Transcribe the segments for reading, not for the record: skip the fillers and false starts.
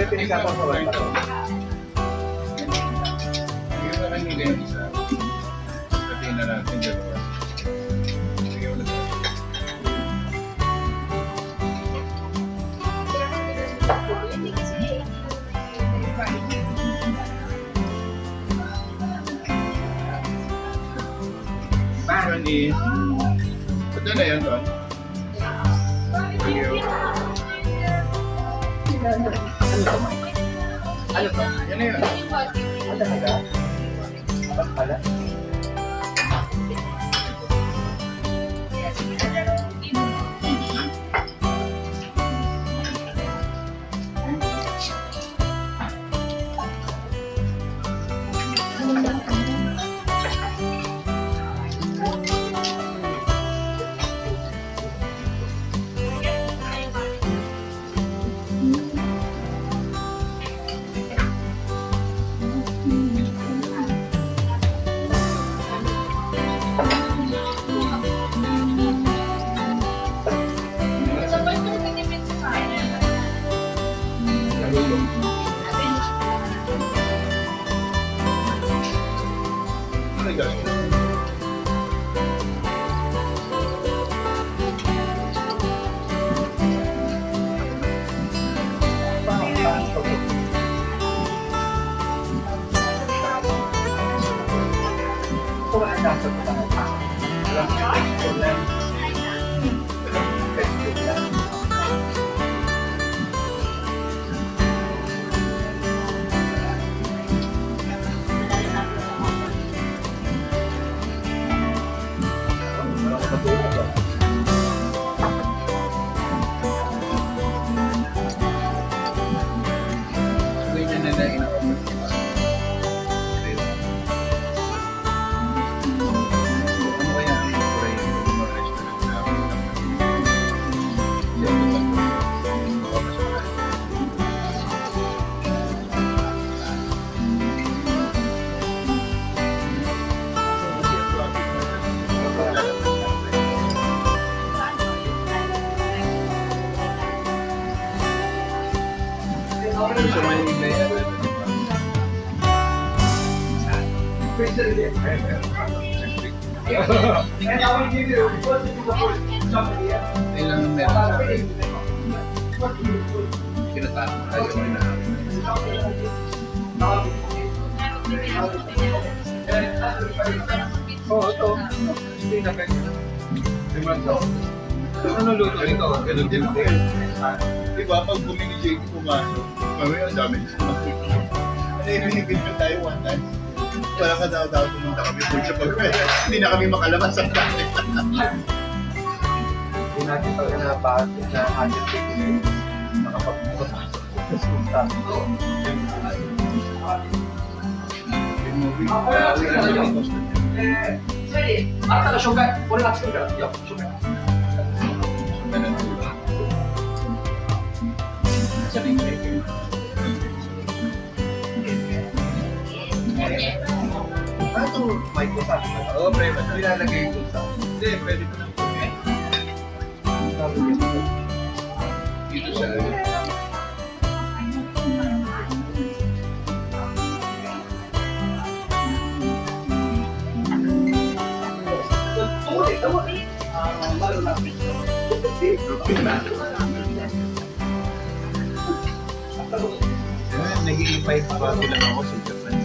Pinag-usapan ko ba ito? Hindi mo naman nila yung isa. Sabihin na natin dalawa. Sige ulit. Baron is... Ito na yan, Ton. Ano to? Yan na yun. Ano talaga? Apa pala? Ito ang nasa Walang texture lang. Texture lang. Walang katulad ba? Ganyan na lang ina-offer ko. Ano kaya ang kulay ng mga restaurant na sa Manila yan, di ba? Ilan ang meron sa akin? Kinatapos tayo na. Oo, ito. Hindi na ganyan. Ano luto nito? Ganun din ako. Di ba, pag bumili JT pumasok, mamaya ang dami siya makikita. Ano yung binibigyan tayo one time? Wala ka daw pumunta kami po siya pag hindi na kami makalabas sa dati. Hindi natin pag nabago na atin tingin nakapagpapasok sa sultan. Yung movie, bawi na naman yung costume. あなたが紹介、俺が作るから、いや、紹介。 Sa ring. Ano ito? Mic ko sa akin. Oo, private. Ilalagay ko sa Hindi, pwede ko nang gawin. Dito sa nag-i-invite pa lang ako sa Japan.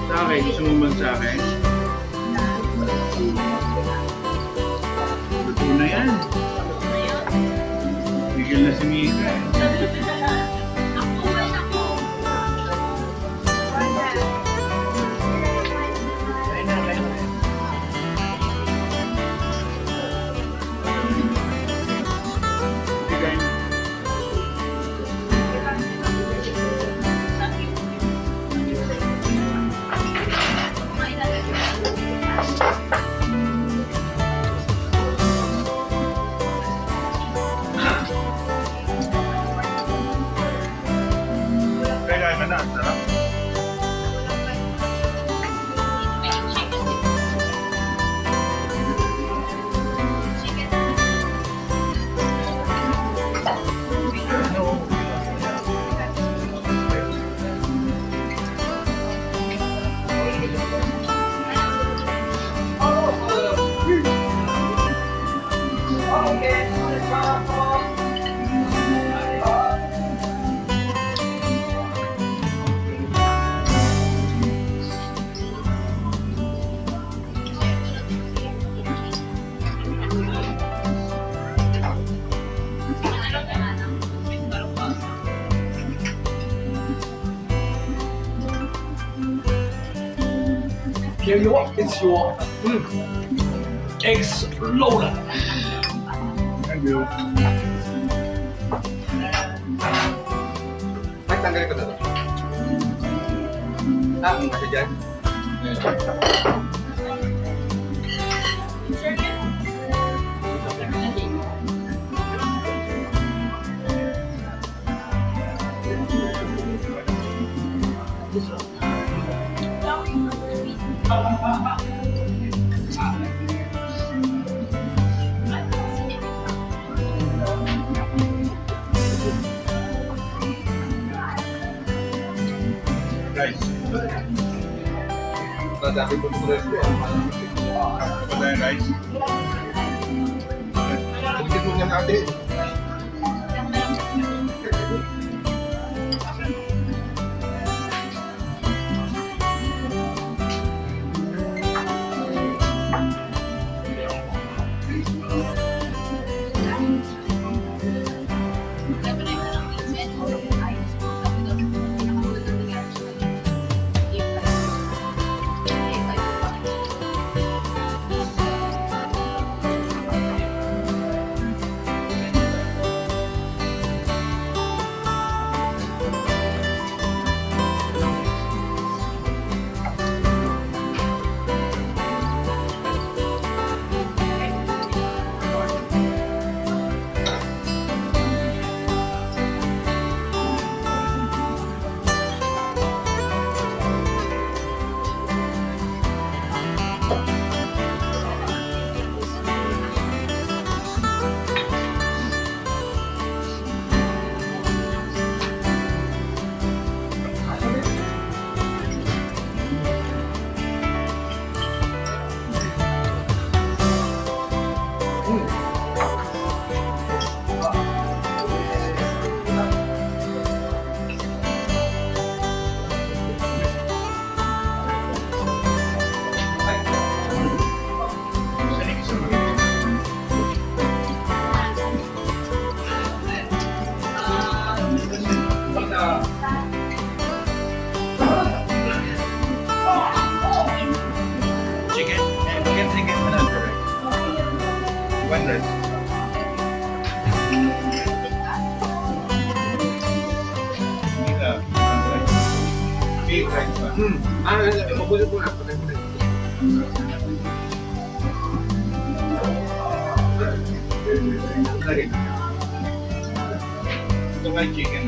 Sa akin, gusto mo man sa akin? Luto na yan. Bigil na si Mika. Kaya na, ang sarap. Here you are, it's your eggs roller. Thank you. Mike, tanggalin ko na ito. Kasi dyan. Guys, Dati ko ito rin. kapag tayo guys. muna natin. Chicken? Chicken, ano, correct. One rice. Big rice ba? Mabulit mo na. Lagi. Ito nga chicken.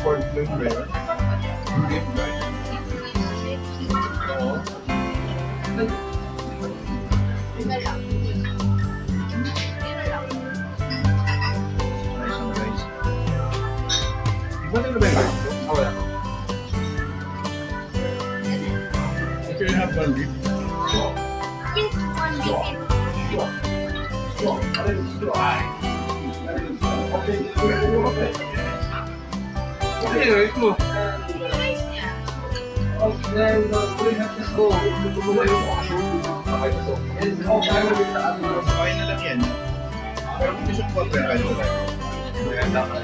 Pork loin ba yun? Beef ba yun? Oo. Rice and rice. Iba na ba yung rice ko? Ah, wala. Okay, you have one beef? Okay, rice mo. Kain na lang yan. Pero kung gusto ko pa, kain ko tayo. Maganda ka.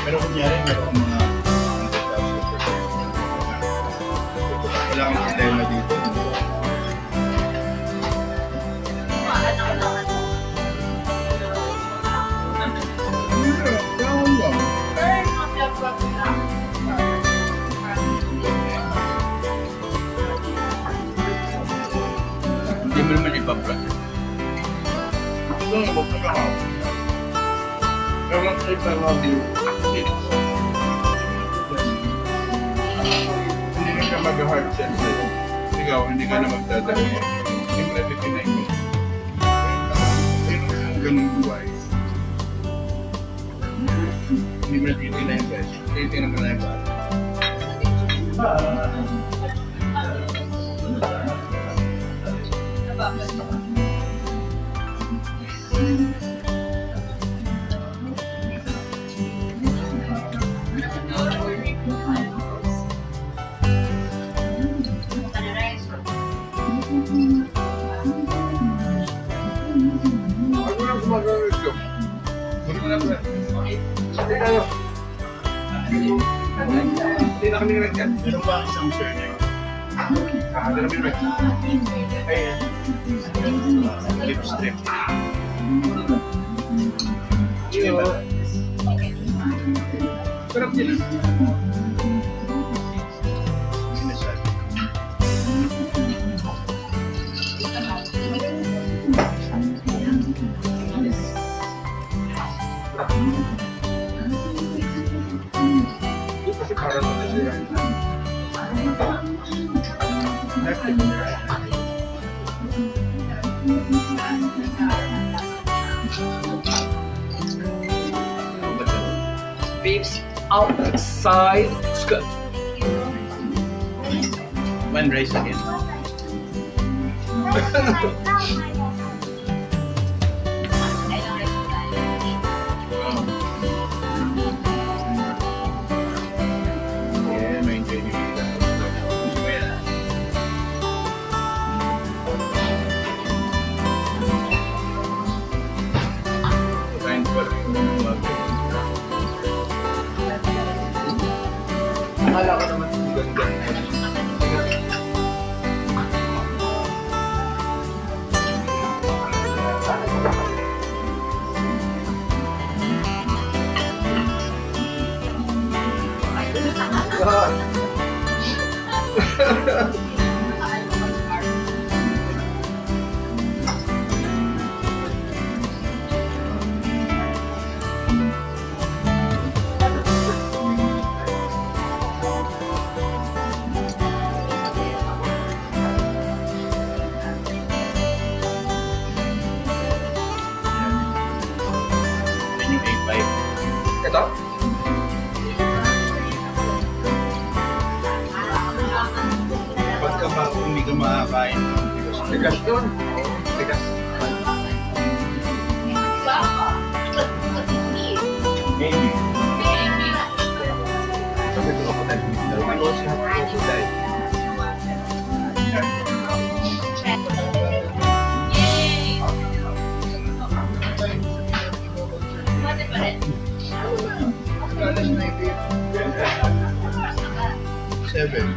Pero kunyari, meron kang mga 100,000 wala kang problema dito. Kailangan lang. Hindi mo naman ipapra. Ito nga, huwag ka nga. Pero lang sa ipapra dito. Hindi ka mag-hard sell sa'yo. Ikaw, hindi ka na magdadala. Hindi mo na titinay mo. Yung ganun buhay. Hindi mo na titinay guys. Titinay mo na yung bata. Ano lang gumagawa ito? Hindi mo lang ba? Hindi tayo. Hindi na kami nag-chat. Meron ba isang surname? Hindi na kami nag-chat. Ay, Lip strip. iyo. Sarap nila. Sinasal. Kasi parang ano siya. Babes, outside. Scoot. One rice again. Yeah, may enjoy niyo yun. Gusto mo yan? Kain ko lang yung mga Akala ko naman ganda. Yan yung 8-5. Ito? Pagka ba hindi ka makakain, Tigas yun. Tigas. maybe. Sabi ko ako tayo. Sabi ko siya ako tayo. Seven.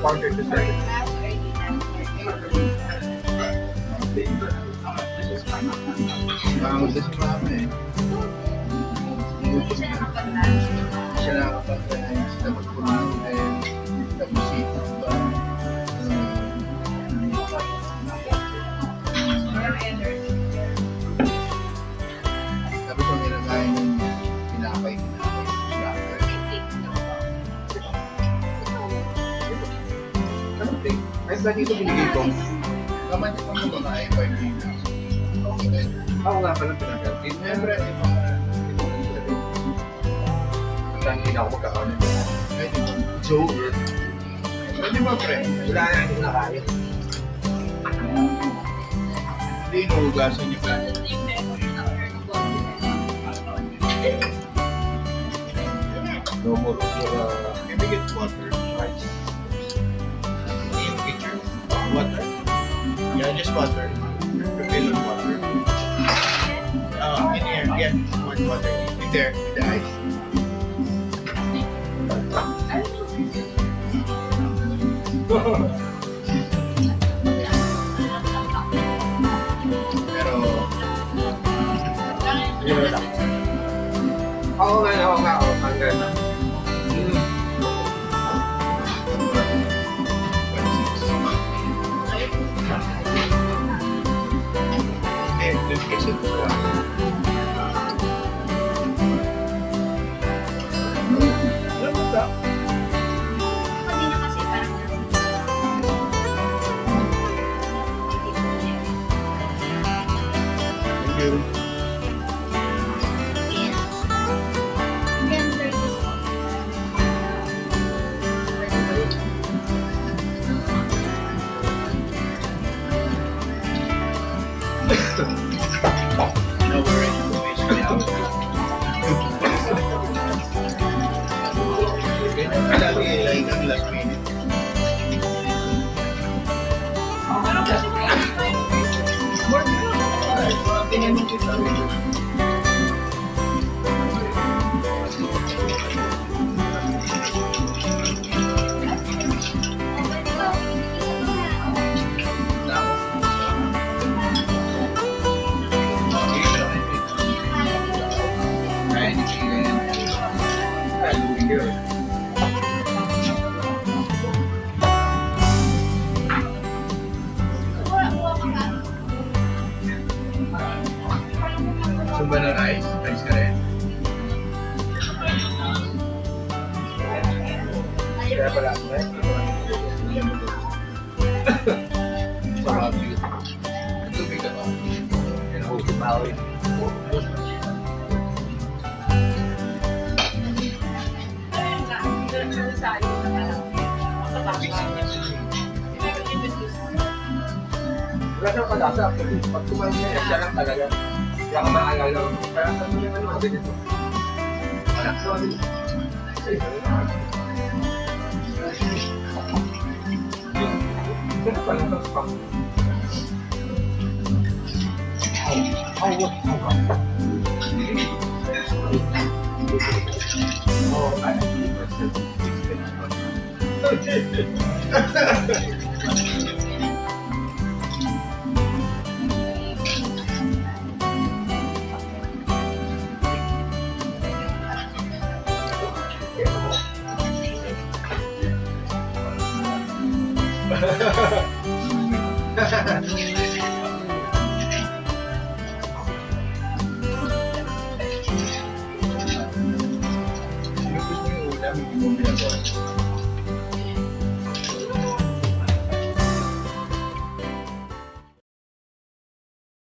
157. Mahal na si mama eh. Gutom na. Siya nakakapag-relax na mag-kumain. Tapos ito ba? Sabi ko nilagay ng pinapay. Ay, sa dito binigay ko. Naman yung mga babae, 5 minutes. Okay. Ako nga pala pinag-altin. Siyempre, yung mga Saan hindi na ako magkakaroon. pwede ba? Joe? Pwede ba, pre? Wala na, hindi ko na kaya. Hindi, inuugasan niyo pa. No more Maybe get water. rice. Yung picture. Water. Yeah, just water. Refill on water. In here, get one water. In there, with the ice. Pero, Oo nga. Hanggang. doon kasi ito. Thank you. yung last minute. Tingnan mo kita. Sumba na rice? Rice ka rin? Kaya pala ako eh. Tubig ka ba? Yan ako kipawi. Wala siyang kalasa actually. Pag kumain niya, siya lang talaga. Kaya ka maalala ko. Kaya sa mga naman mga ganito. Wala. Ganito pala ito.